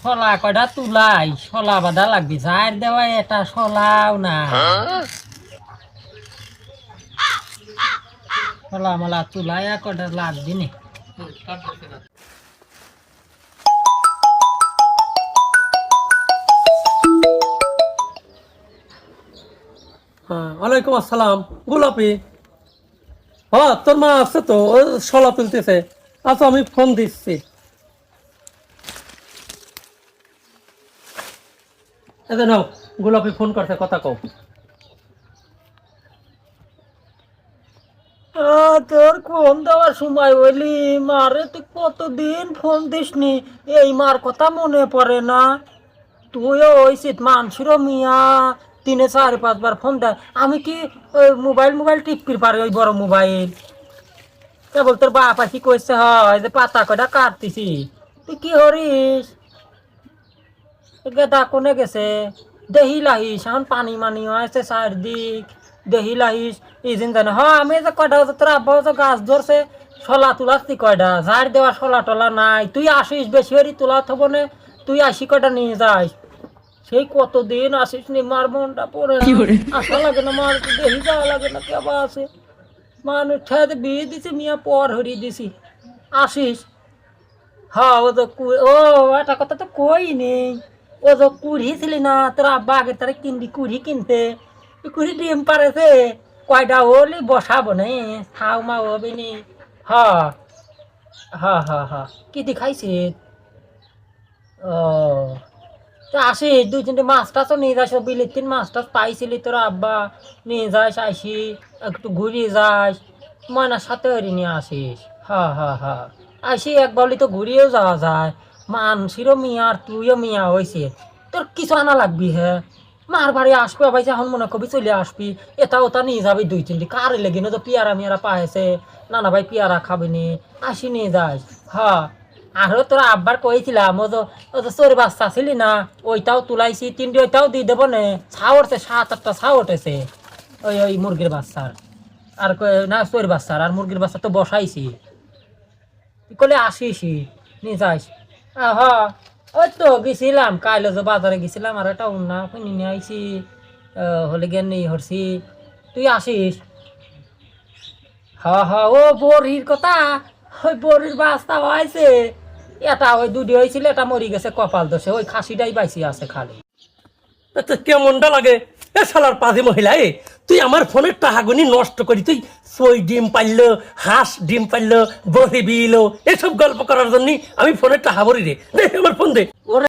শলা কয়টা তুলাই শলা বাঁধা লাগবে যার দেওয়া এটা শলাও না শলা মালা তুলাই কয়টা লাগবে নি ওয়ালাইকুম আসসালাম গোলাপি। হ্যাঁ তোর মা আছে তো, ও শলা তুলতেছে। আচ্ছা আমি ফোন দিচ্ছি। এই নাও, গোলাপি ফোন করতে, কথা কও। তোর ফোন দেওয়ার সময় বলি মারে তুই কতদিন ফোন দিসনি এই মার কথা মনে পড়ে না তুইও ওইসিত মানসির মিয়া 3-4-5 বার ফোন দেয় আমি কি ওই মোবাইল টিপির পারে ওই বড় মোবাইল কেবল তোর বাপ আসি কইছে হয় যে পাতা কয়টা কাটতেছি তুই কি হরিস গেদা কোনে গেছে দেহি লাহিস এখন পানি মানি হয়েছে চারদিক দেহি লাহিস এই দিন জানে হ আমি যে কয়টা তোর আব্বা যে গাছ ধরছে শলা তুলাচ্ছি কয়টা ঝাড় দেওয়া শলা টলা নাই তুই আসিস বেশি হরি তোলা থব নে তুই আসি কয়টা নিয়ে যাস সেই কতদিন আসিস নি মার মনটা পড়ে আসা লাগে না মার দেহি যাওয়া লাগে না কেবা আছে মানুষ ঠেতে বিয়ে দিছি মিয়া পর হরি দিছি আসিস হ্যাঁ ও তো ও একটা কথা তো কই নেই ও তো কুড়ি ছিলি না তোর আব্বা আগের তারা কিনবি কুড়ি কিনতে কুড়ি ডিম পারেছে কয়টা হলি বসাবো নে খাও মা হবে নি হ্যাঁ হ্যাঁ হ্যাঁ হ্যাঁ কি দেখাইছে ও তো আসিস 2-3টে মাছ টাছও নিয়ে যাস বিলের 3 মাছ টাছ পাইছিলি তোর আব্বা নিয়ে যাস আসি একটু ঘুরিয়ে যাস ময়নার সাথে হরি নিয়ে আসিস হ্যাঁ হ্যাঁ হ্যাঁ আসি এক বলি তো ঘুরিয়েও যাওয়া যায় মানসিরও মিয়া আর তুইও মিয়া হয়েছে তোর কিছু আনা লাগবি হ্যাঁ মার বাড়ি আসবি ভাই এখন মনে করবি চলে আসবি এটা ওটা নিয়ে যাবি 2-3টে কারে লেগে না তো পিয়ারা মিয়ারা পাইছে নানা ভাই পিয়ারা খাবি নি আসি নিয়ে যাস হ্যাঁ আরো তোরা আব্বার কইছিলাম ও তো চোর বাচ্চা ছিলি না ওইটাও তুলাইছি 3টে ওইটাও দিয়ে দেবো নে ছাও উঠছে 7-8টা ছাও উঠেছে ওই মুরগির বাচ্চার আর না চোর বাচ্চার আর মুরগির বাচ্চা তো বসাইছি কলে আসিস নিয়ে যাস হ্যাঁ ওই তো গেছিলাম কাইলে যে বাজারে গেছিলাম আর একটা উন্না কিনে নিয়ে আইছি হলে জ্ঞান নেই হরছি তুই আসিস হ্যাঁ হ্যাঁ ও বড়ির কথা ওই বড়ির বাস্তা হয়েছে এটা ওই 2টি হয়েছিল এটা মরি গেছে কপাল দোষে ওই খাসিটাই বাইসি আছে খালি আচ্ছা কেমনটা লাগে এ শালার পাজি মহিলা, তুই আমার ফোনের টাকাগুনি নষ্ট করি, তুই সই ডিম পাইল, হাঁস ডিম পাইল, বহি বিল, এসব গল্প করার জন্য আমি ফোনের টাকা ভরি রে। আমার ফোন দে।